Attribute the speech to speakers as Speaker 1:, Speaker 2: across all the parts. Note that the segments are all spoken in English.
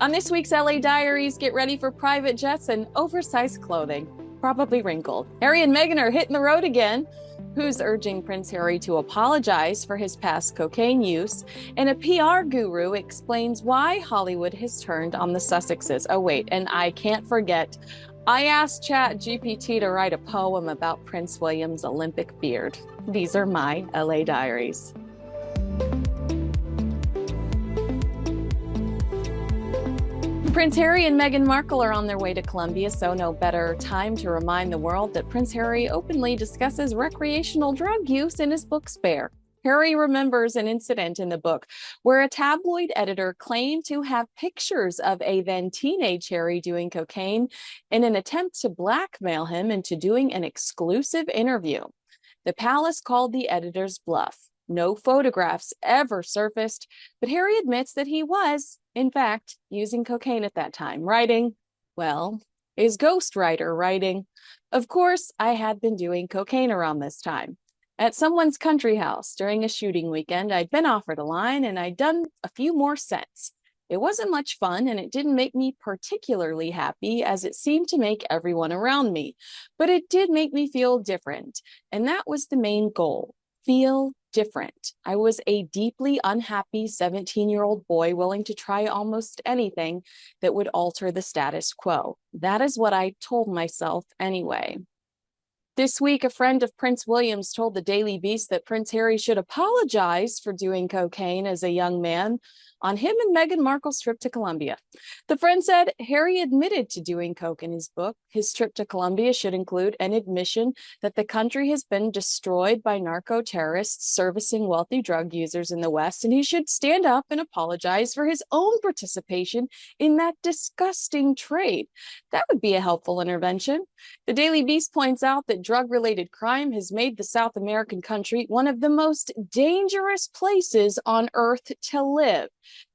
Speaker 1: On this week's LA Diaries, get ready for private jets and oversized clothing, probably wrinkled. Harry and Meghan are hitting the road again. Who's urging Prince Harry to apologize for his past cocaine use? And a PR guru explains why Hollywood has turned on the Sussexes. Oh, wait, and I can't forget, I asked ChatGPT to write a poem about Prince William's Olympic beard. These are my LA Diaries. Prince Harry and Meghan Markle are on their way to Colombia, so no better time to remind the world that Prince Harry openly discusses recreational drug use in his book Spare. Harry remembers an incident in the book where a tabloid editor claimed to have pictures of a then teenage Harry doing cocaine in an attempt to blackmail him into doing an exclusive interview. The palace called the editor's bluff. No photographs ever surfaced, but Harry admits that he was, in fact, using cocaine at that time, writing, well, his ghostwriter writing, "Of course, I had been doing cocaine around this time. At someone's country house during a shooting weekend, I'd been offered a line and I'd done a few more sets. It wasn't much fun and it didn't make me particularly happy as it seemed to make everyone around me, but it did make me feel different, and that was the main goal, feel different. I was a deeply unhappy 17-year-old boy willing to try almost anything that would alter the status quo. That is what I told myself anyway." This week, a friend of Prince William's told the Daily Beast that Prince Harry should apologize for doing cocaine as a young man on him and Meghan Markle's trip to Colombia. The friend said Harry admitted to doing coke in his book. His trip to Colombia should include an admission that the country has been destroyed by narco-terrorists servicing wealthy drug users in the West, and he should stand up and apologize for his own participation in that disgusting trade. That would be a helpful intervention. The Daily Beast points out that drug-related crime has made the South American country one of the most dangerous places on earth to live.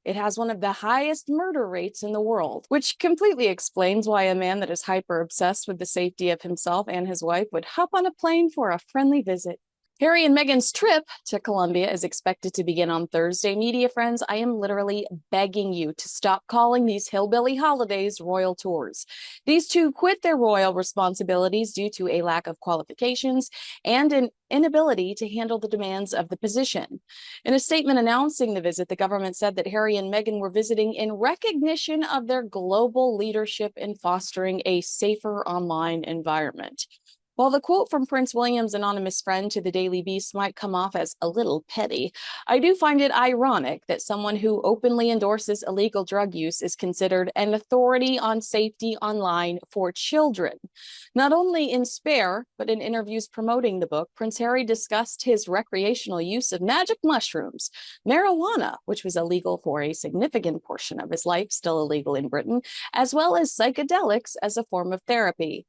Speaker 1: It has one of the highest murder rates in the world, which completely explains why a man that is hyper-obsessed with the safety of himself and his wife would hop on a plane for a friendly visit. Harry and Meghan's trip to Colombia is expected to begin on Thursday. Media friends, I am literally begging you to stop calling these hillbilly holidays royal tours. These two quit their royal responsibilities due to a lack of qualifications and an inability to handle the demands of the position. In a statement announcing the visit, the government said that Harry and Meghan were visiting in recognition of their global leadership in fostering a safer online environment. While the quote from Prince William's anonymous friend to the Daily Beast might come off as a little petty, I do find it ironic that someone who openly endorses illegal drug use is considered an authority on safety online for children. Not only in Spare, but in interviews promoting the book, Prince Harry discussed his recreational use of magic mushrooms, marijuana, which was illegal for a significant portion of his life, still illegal in Britain, as well as psychedelics as a form of therapy.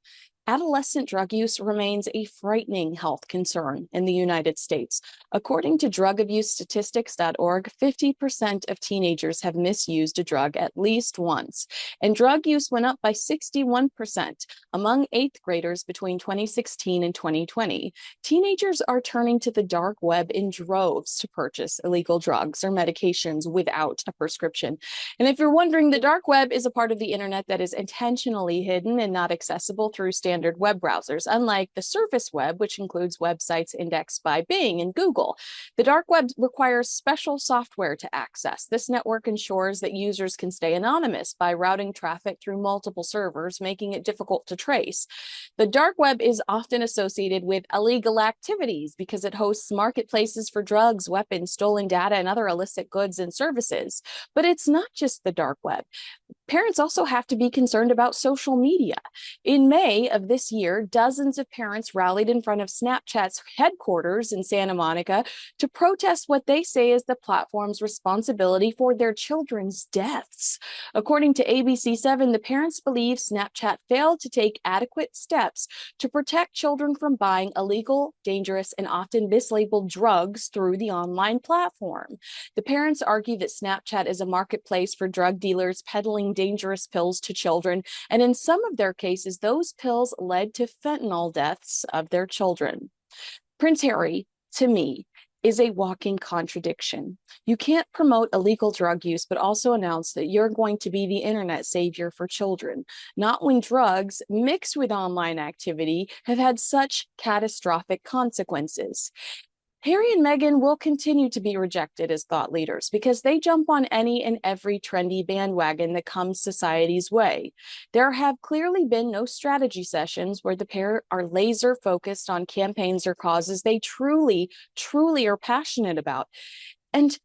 Speaker 1: Adolescent drug use remains a frightening health concern in the United States. According to drugabusestatistics.org, 50% of teenagers have misused a drug at least once, and drug use went up by 61% among eighth graders between 2016 and 2020. Teenagers are turning to the dark web in droves to purchase illegal drugs or medications without a prescription. And if you're wondering, the dark web is a part of the internet that is intentionally hidden and not accessible through standard web browsers, unlike the surface web, which includes websites indexed by Bing and Google. The dark web requires special software to access. This network ensures that users can stay anonymous by routing traffic through multiple servers, making it difficult to trace. The dark web is often associated with illegal activities because it hosts marketplaces for drugs, weapons, stolen data, and other illicit goods and services. But it's not just the dark web. Parents also have to be concerned about social media. In May of this year, dozens of parents rallied in front of Snapchat's headquarters in Santa Monica to protest what they say is the platform's responsibility for their children's deaths. According to ABC7, the parents believe Snapchat failed to take adequate steps to protect children from buying illegal, dangerous, and often mislabeled drugs through the online platform. The parents argue that Snapchat is a marketplace for drug dealers peddling dangerous pills to children, and in some of their cases, those pills led to fentanyl deaths of their children. Prince Harry, to me, is a walking contradiction. You can't promote illegal drug use, but also announce that you're going to be the internet savior for children, not when drugs mixed with online activity have had such catastrophic consequences. Harry and Meghan will continue to be rejected as thought leaders because they jump on any and every trendy bandwagon that comes society's way. There have clearly been no strategy sessions where the pair are laser focused on campaigns or causes they truly are passionate about. And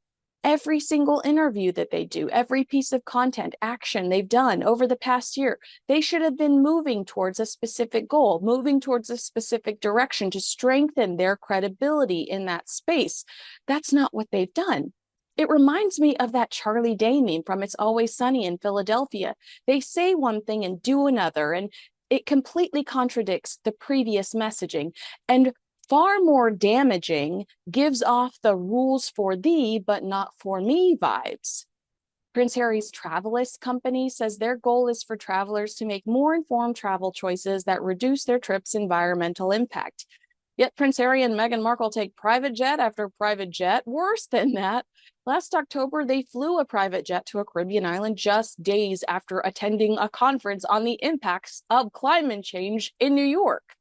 Speaker 1: every single interview that they do, every piece of content, action they've done over the past year, they should have been moving towards a specific goal, moving towards a specific direction to strengthen their credibility in that space. That's not what they've done. It reminds me of that Charlie Day meme from It's Always Sunny in Philadelphia. They say one thing and do another, and it completely contradicts the previous messaging. And far more damaging, gives off the rules for thee, but not for me vibes. Prince Harry's Travelist company says their goal is for travelers to make more informed travel choices that reduce their trip's environmental impact. Yet Prince Harry and Meghan Markle take private jet after private jet. Worse than that, last October, they flew a private jet to a Caribbean island just days after attending a conference on the impacts of climate change in New York.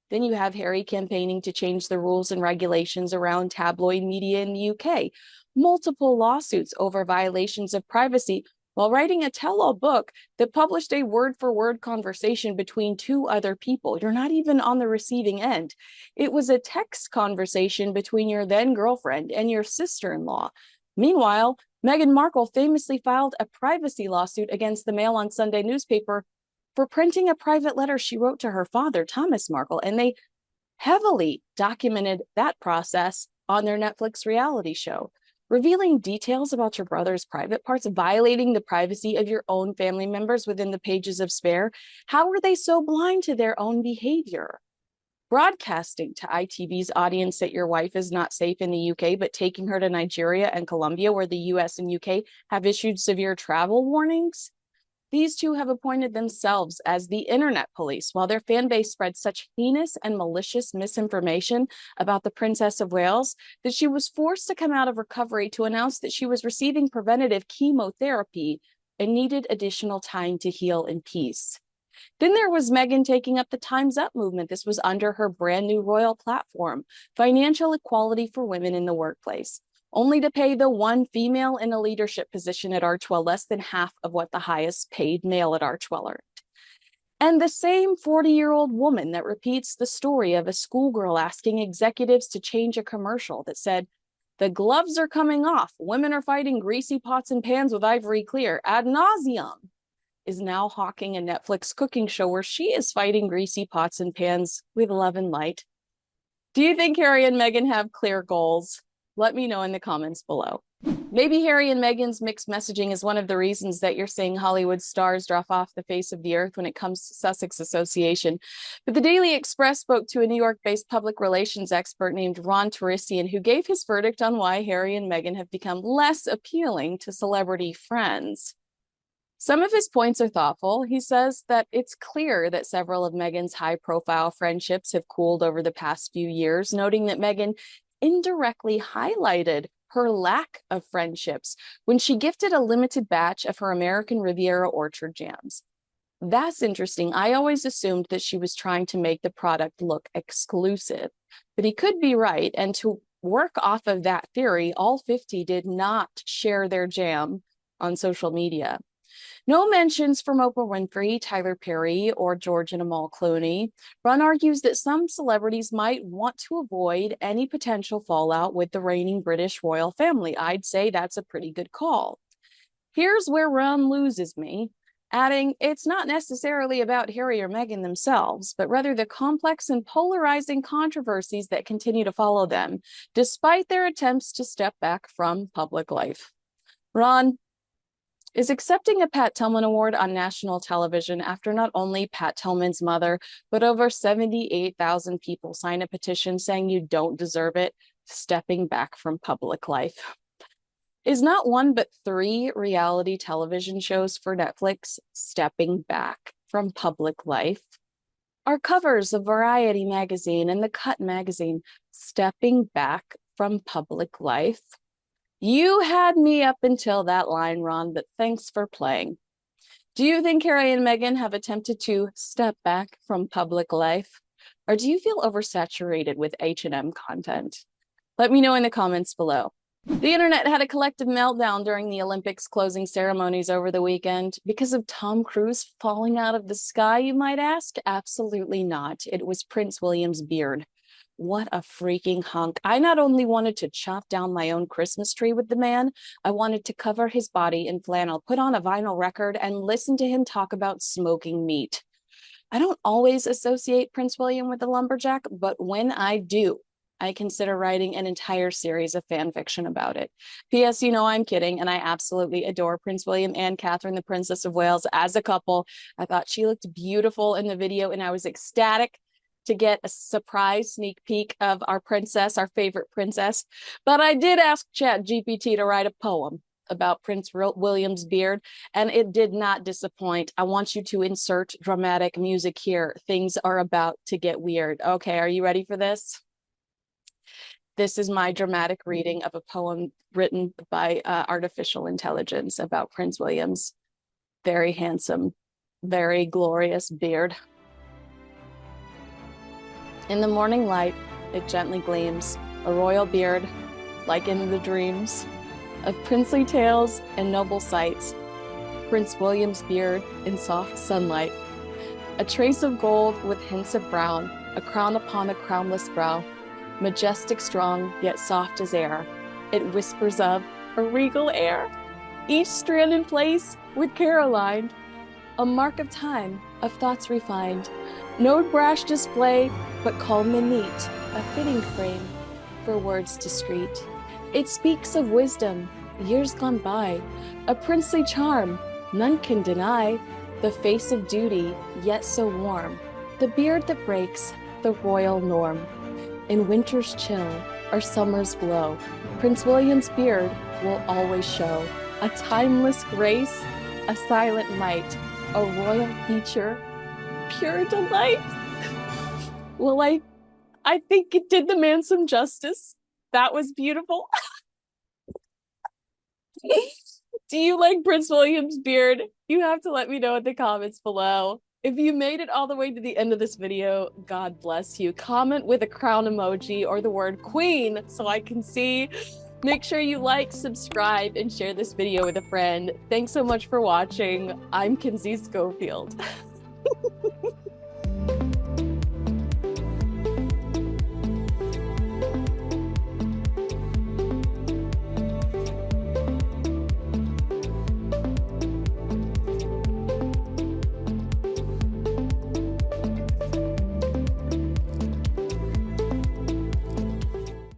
Speaker 1: Then you have Harry campaigning to change the rules and regulations around tabloid media in the UK, multiple lawsuits over violations of privacy, while writing a tell-all book that published a word-for-word conversation between two other people. You're not even on the receiving end. It was a text conversation between your then-girlfriend and your sister-in-law. Meanwhile, Meghan Markle famously filed a privacy lawsuit against the Mail on Sunday newspaper for printing a private letter she wrote to her father, Thomas Markle, and they heavily documented that process on their Netflix reality show, revealing details about your brother's private parts, violating the privacy of your own family members within the pages of Spare. How are they so blind to their own behavior? Broadcasting to ITV's audience that your wife is not safe in the UK, but taking her to Nigeria and Colombia, where the US and UK have issued severe travel warnings. These two have appointed themselves as the internet police, while their fan base spread such heinous and malicious misinformation about the Princess of Wales that she was forced to come out of recovery to announce that she was receiving preventative chemotherapy and needed additional time to heal in peace. Then there was Meghan taking up the Time's Up movement. This was under her brand new royal platform, financial equality for women in the workplace, only to pay the one female in a leadership position at Archewell less than half of what the highest paid male at Archewell earned. And the same 40-year-old woman that repeats the story of a schoolgirl asking executives to change a commercial that said, "The gloves are coming off. Women are fighting greasy pots and pans with Ivory Clear ad nauseum," is now hawking a Netflix cooking show where she is fighting greasy pots and pans with love and light. Do you think Harry and Meghan have clear goals? Let me know in the comments below. Maybe Harry and Meghan's mixed messaging is one of the reasons that you're seeing Hollywood stars drop off the face of the earth when it comes to Sussex Association. But the Daily Express spoke to a New York-based public relations expert named Ron Torisian, who gave his verdict on why Harry and Meghan have become less appealing to celebrity friends. Some of his points are thoughtful. He says that it's clear that several of Meghan's high-profile friendships have cooled over the past few years, noting that Meghan indirectly highlighted her lack of friendships when she gifted a limited batch of her American Riviera orchard jams. That's interesting. I always assumed that she was trying to make the product look exclusive, but he could be right. And to work off of that theory, all 50 did not share their jam on social media. No mentions from Oprah Winfrey, Tyler Perry, or George and Amal Clooney. Ron argues that some celebrities might want to avoid any potential fallout with the reigning British royal family. I'd say that's a pretty good call. Here's where Ron loses me, adding, it's not necessarily about Harry or Meghan themselves, but rather the complex and polarizing controversies that continue to follow them, despite their attempts to step back from public life. Ron, is accepting a Pat Tillman Award on national television after not only Pat Tillman's mother, but over 78,000 people sign a petition saying you don't deserve it, stepping back from public life. Is not one but 3 reality television shows for Netflix stepping back from public life? Are covers of Variety magazine and The Cut magazine stepping back from public life? You had me up until that line, Ron, but thanks for playing. Do you think Harry and Meghan have attempted to step back from public life? Or do you feel oversaturated with H&M content? Let me know in the comments below. The internet had a collective meltdown during the Olympics closing ceremonies over the weekend. Because of Tom Cruise falling out of the sky, you might ask? Absolutely not. It was Prince William's beard. What a freaking hunk. I not only wanted to chop down my own Christmas tree with the man, I wanted to cover his body in flannel, put on a vinyl record, and listen to him talk about smoking meat. I don't always associate Prince William with the lumberjack, but when I do, I consider writing an entire series of fan fiction about it. P.S. You know I'm kidding, and I absolutely adore Prince William and Catherine, the Princess of Wales, as a couple. I thought she looked beautiful in the video, and I was ecstatic to get a surprise sneak peek of our princess, our favorite princess. But I did ask ChatGPT to write a poem about Prince William's beard, and it did not disappoint. I want you to insert dramatic music here. Things are about to get weird. Okay, are you ready for this? This is my dramatic reading of a poem written by artificial intelligence about Prince William's very handsome, very glorious beard. In the morning light, it gently gleams, a royal beard, like in the dreams of princely tales and noble sights. Prince William's beard in soft sunlight, a trace of gold with hints of brown, a crown upon a crownless brow, majestic strong, yet soft as air. It whispers of a regal air, each strand in place with care aligned, a mark of time, of thoughts refined, no brash display, but calm and neat, a fitting frame for words discreet. It speaks of wisdom, years gone by, a princely charm, none can deny, the face of duty, yet so warm, the beard that breaks the royal norm. In winter's chill or summer's glow, Prince William's beard will always show a timeless grace, a silent might, a royal feature, pure delight. Well, I think it did the man some justice. That was beautiful. Do you like Prince William's beard? You have to let me know in the comments below. If you made it all the way to the end of this video, God bless you. Comment with a crown emoji or the word queen so I can see. Make sure you like, subscribe, and share this video with a friend. Thanks so much for watching. I'm Kinsey Schofield.